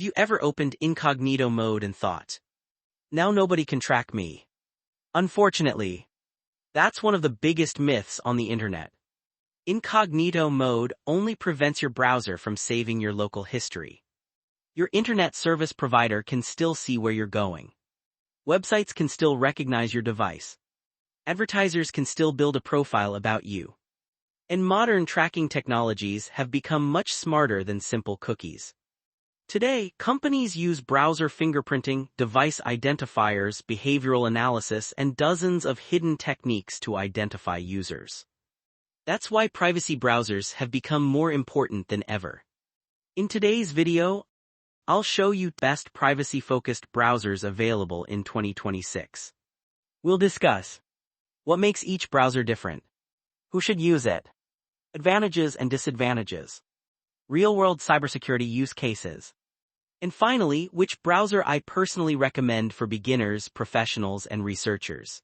Have you ever opened incognito mode and thought, now nobody can track me? Unfortunately, that's one of the biggest myths on the internet. Incognito mode only prevents your browser from saving your local history. Your internet service provider can still see where you're going. Websites can still recognize your device. Advertisers can still build a profile about you. And modern tracking technologies have become much smarter than simple cookies. Today, companies use browser fingerprinting, device identifiers, behavioral analysis, and dozens of hidden techniques to identify users. That's why privacy browsers have become more important than ever. In today's video, I'll show you best privacy-focused browsers available in 2026. We'll discuss what makes each browser different, who should use it, advantages and disadvantages, real-world cybersecurity use cases, and finally, which browser I personally recommend for beginners, professionals, and researchers.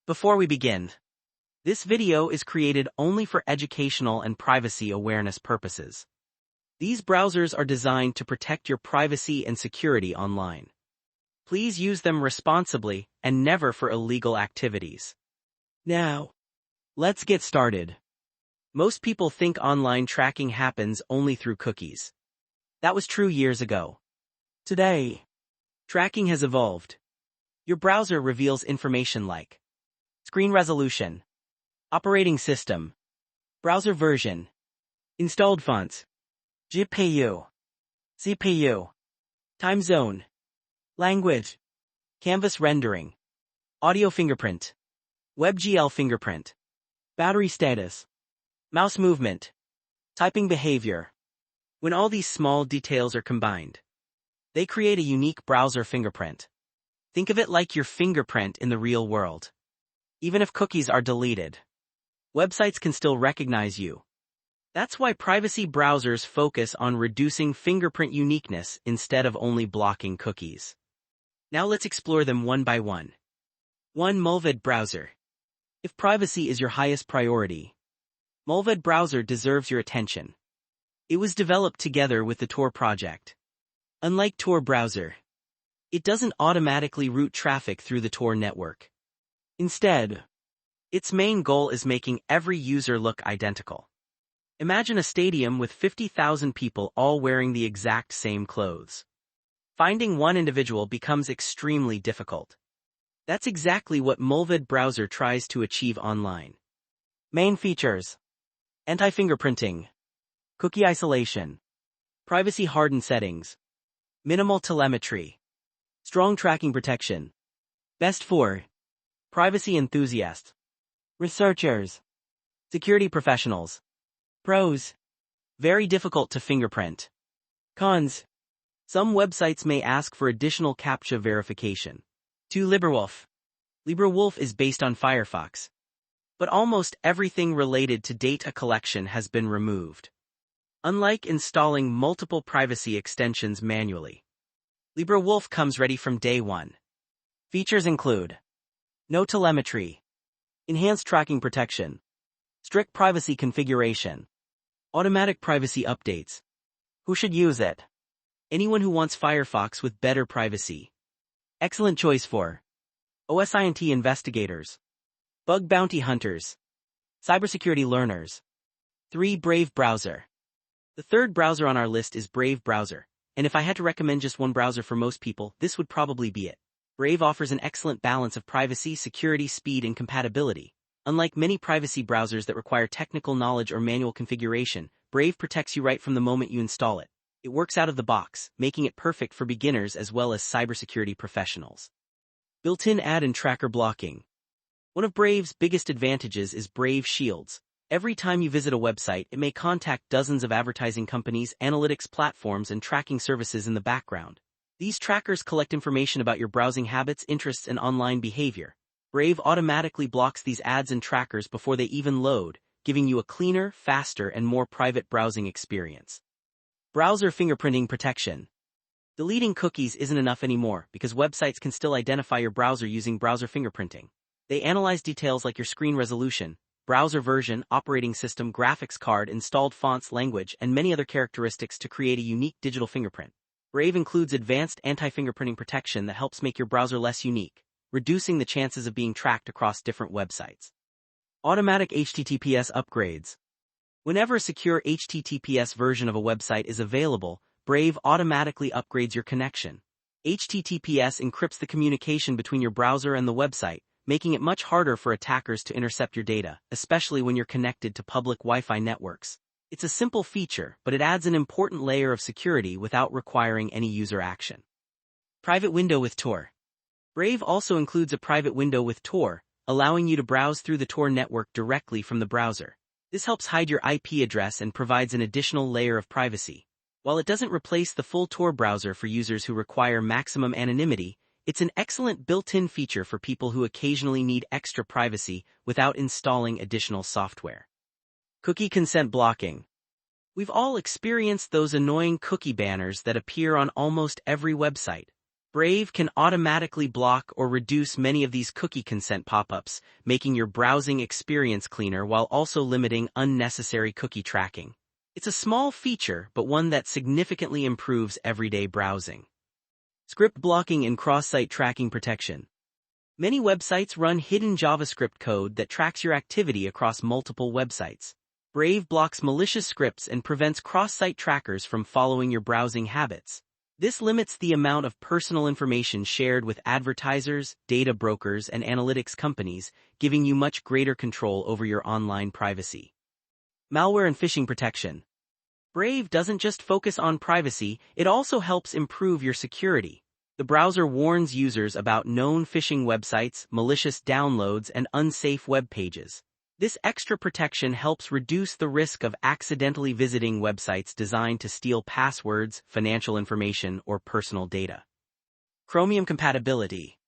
Before we begin, this video is created only for educational and privacy awareness purposes. These browsers are designed to protect your privacy and security online. Please use them responsibly and never for illegal activities. Now, let's get started. Most people think online tracking happens only through cookies. That was true years ago. Today, tracking has evolved. Your browser reveals information like screen resolution, operating system, browser version, installed fonts, GPU, CPU, time zone, language, canvas rendering, audio fingerprint, WebGL fingerprint, battery status, mouse movement, typing behavior. When all these small details are combined, they create a unique browser fingerprint. Think of it like your fingerprint in the real world. Even if cookies are deleted, websites can still recognize you. That's why privacy browsers focus on reducing fingerprint uniqueness instead of only blocking cookies. Now let's explore them one by one. 1. Mullvad Browser. If privacy is your highest priority, Mullvad Browser deserves your attention. It was developed together with the Tor project. Unlike Tor Browser, it doesn't automatically route traffic through the Tor network. Instead, its main goal is making every user look identical. Imagine a stadium with 50,000 people all wearing the exact same clothes. Finding one individual becomes extremely difficult. That's exactly what Mullvad Browser tries to achieve online. Main features: anti-fingerprinting, cookie isolation, privacy-hardened settings, minimal telemetry, strong tracking protection. Best for privacy enthusiasts, researchers, security professionals. Pros: very difficult to fingerprint. Cons: some websites may ask for additional CAPTCHA verification. 2. LibreWolf. LibreWolf is based on Firefox, but almost everything related to data collection has been removed. Unlike installing multiple privacy extensions manually, LibreWolf comes ready from day one. Features include no telemetry, enhanced tracking protection, strict privacy configuration, automatic privacy updates. Who should use it? Anyone who wants Firefox with better privacy. Excellent choice for OSINT investigators, bug bounty hunters, cybersecurity learners. 3. Brave Browser. The third browser on our list is Brave Browser, and if I had to recommend just one browser for most people, this would probably be it. Brave offers an excellent balance of privacy, security, speed, and compatibility. Unlike many privacy browsers that require technical knowledge or manual configuration, Brave protects you right from the moment you install it. It works out of the box, making it perfect for beginners as well as cybersecurity professionals. Built-in ad and tracker blocking. One of Brave's biggest advantages is Brave Shields. Every time you visit a website, it may contact dozens of advertising companies, analytics platforms, and tracking services in the background. These trackers collect information about your browsing habits, interests, and online behavior. Brave automatically blocks these ads and trackers before they even load, giving you a cleaner, faster, and more private browsing experience. Browser fingerprinting protection. Deleting cookies isn't enough anymore because websites can still identify your browser using browser fingerprinting. They analyze details like your screen resolution, browser version, operating system, graphics card, installed fonts, language, and many other characteristics to create a unique digital fingerprint. Brave includes advanced anti-fingerprinting protection that helps make your browser less unique, reducing the chances of being tracked across different websites. Automatic HTTPS upgrades. Whenever a secure HTTPS version of a website is available, Brave automatically upgrades your connection. HTTPS encrypts the communication between your browser and the website, making it much harder for attackers to intercept your data, especially when you're connected to public Wi-Fi networks. It's a simple feature, but it adds an important layer of security without requiring any user action. Private window with Tor. Brave also includes a private window with Tor, allowing you to browse through the Tor network directly from the browser. This helps hide your IP address and provides an additional layer of privacy. While it doesn't replace the full Tor browser for users who require maximum anonymity, it's an excellent built-in feature for people who occasionally need extra privacy without installing additional software. Cookie consent blocking. We've all experienced those annoying cookie banners that appear on almost every website. Brave can automatically block or reduce many of these cookie consent pop-ups, making your browsing experience cleaner while also limiting unnecessary cookie tracking. It's a small feature, but one that significantly improves everyday browsing. Script blocking and cross-site tracking protection. Many websites run hidden JavaScript code that tracks your activity across multiple websites. Brave blocks malicious scripts and prevents cross-site trackers from following your browsing habits. This limits the amount of personal information shared with advertisers, data brokers, and analytics companies, giving you much greater control over your online privacy. Malware and phishing protection. Brave doesn't just focus on privacy, it also helps improve your security. The browser warns users about known phishing websites, malicious downloads, and unsafe web pages. This extra protection helps reduce the risk of accidentally visiting websites designed to steal passwords, financial information, or personal data. Chromium compatibility.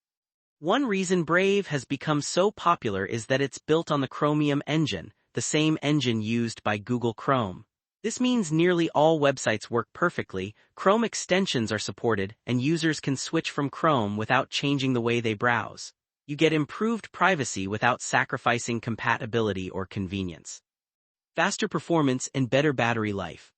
One reason Brave has become so popular is that it's built on the Chromium engine, the same engine used by Google Chrome. This means nearly all websites work perfectly, Chrome extensions are supported, and users can switch from Chrome without changing the way they browse. You get improved privacy without sacrificing compatibility or convenience. Faster performance and better battery life.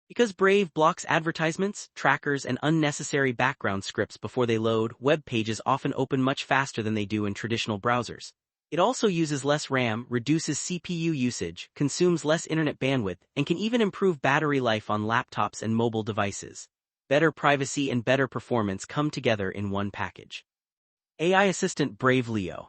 Because Brave blocks advertisements, trackers, and unnecessary background scripts before they load, web pages often open much faster than they do in traditional browsers. It also uses less RAM, reduces CPU usage, consumes less internet bandwidth, and can even improve battery life on laptops and mobile devices. Better privacy and better performance come together in one package. AI Assistant Brave Leo.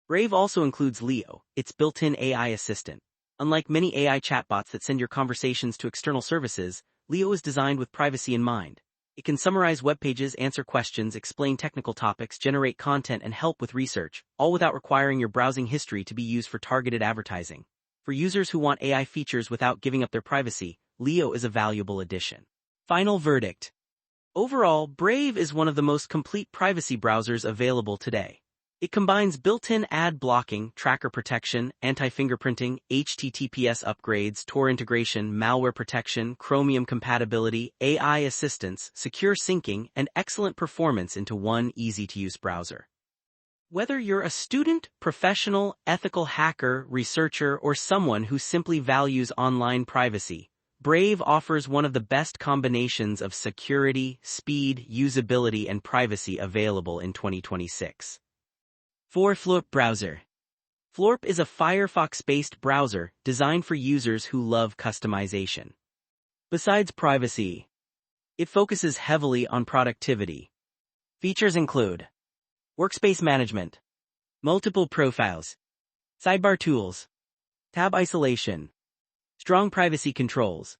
Brave also includes Leo, its built-in AI assistant. Unlike many AI chatbots that send your conversations to external services, Leo is designed with privacy in mind. It can summarize web pages, answer questions, explain technical topics, generate content, and help with research, all without requiring your browsing history to be used for targeted advertising. For users who want AI features without giving up their privacy, Leo is a valuable addition. Final verdict. Overall, Brave is one of the most complete privacy browsers available today. It combines built-in ad blocking, tracker protection, anti-fingerprinting, HTTPS upgrades, Tor integration, malware protection, Chromium compatibility, AI assistance, secure syncing, and excellent performance into one easy-to-use browser. Whether you're a student, professional, ethical hacker, researcher, or someone who simply values online privacy, Brave offers one of the best combinations of security, speed, usability, and privacy available in 2026. 4. Floorp Browser. Floorp is a Firefox-based browser designed for users who love customization. Besides privacy, it focuses heavily on productivity. Features include workspace management, multiple profiles, sidebar tools, tab isolation, strong privacy controls.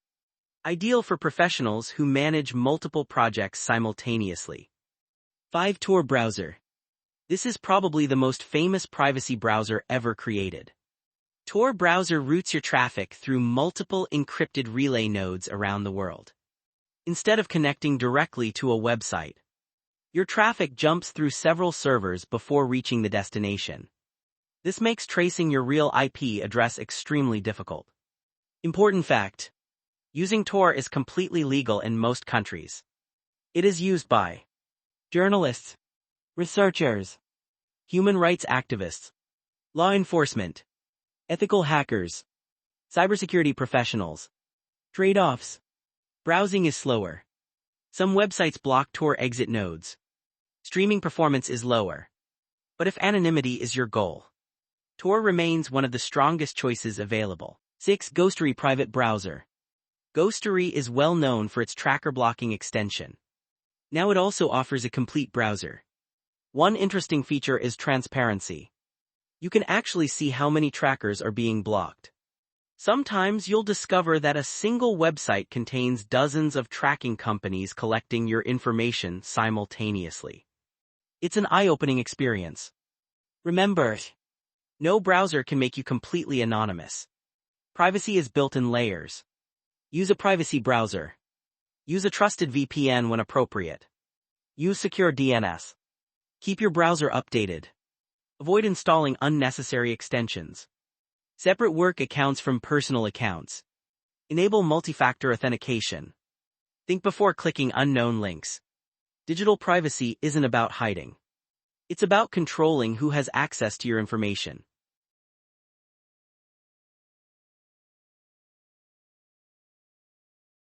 Ideal for professionals who manage multiple projects simultaneously. 5. Tor Browser. This is probably the most famous privacy browser ever created. Tor Browser routes your traffic through multiple encrypted relay nodes around the world. Instead of connecting directly to a website, your traffic jumps through several servers before reaching the destination. This makes tracing your real IP address extremely difficult. Important fact: using Tor is completely legal in most countries. It is used by journalists, researchers, human rights activists, law enforcement, ethical hackers, cybersecurity professionals. Trade-offs: browsing is slower. Some websites block Tor exit nodes. Streaming performance is lower. But if anonymity is your goal, Tor remains one of the strongest choices available. 6. Ghostery Private Browser. Ghostery is well known for its tracker blocking extension. Now it also offers a complete browser. One interesting feature is transparency. You can actually see how many trackers are being blocked. Sometimes you'll discover that a single website contains dozens of tracking companies collecting your information simultaneously. It's an eye-opening experience. Remember, no browser can make you completely anonymous. Privacy is built in layers. Use a privacy browser. Use a trusted VPN when appropriate. Use secure DNS. Keep your browser updated. Avoid installing unnecessary extensions. Separate work accounts from personal accounts. Enable multi-factor authentication. Think before clicking unknown links. Digital privacy isn't about hiding. It's about controlling who has access to your information.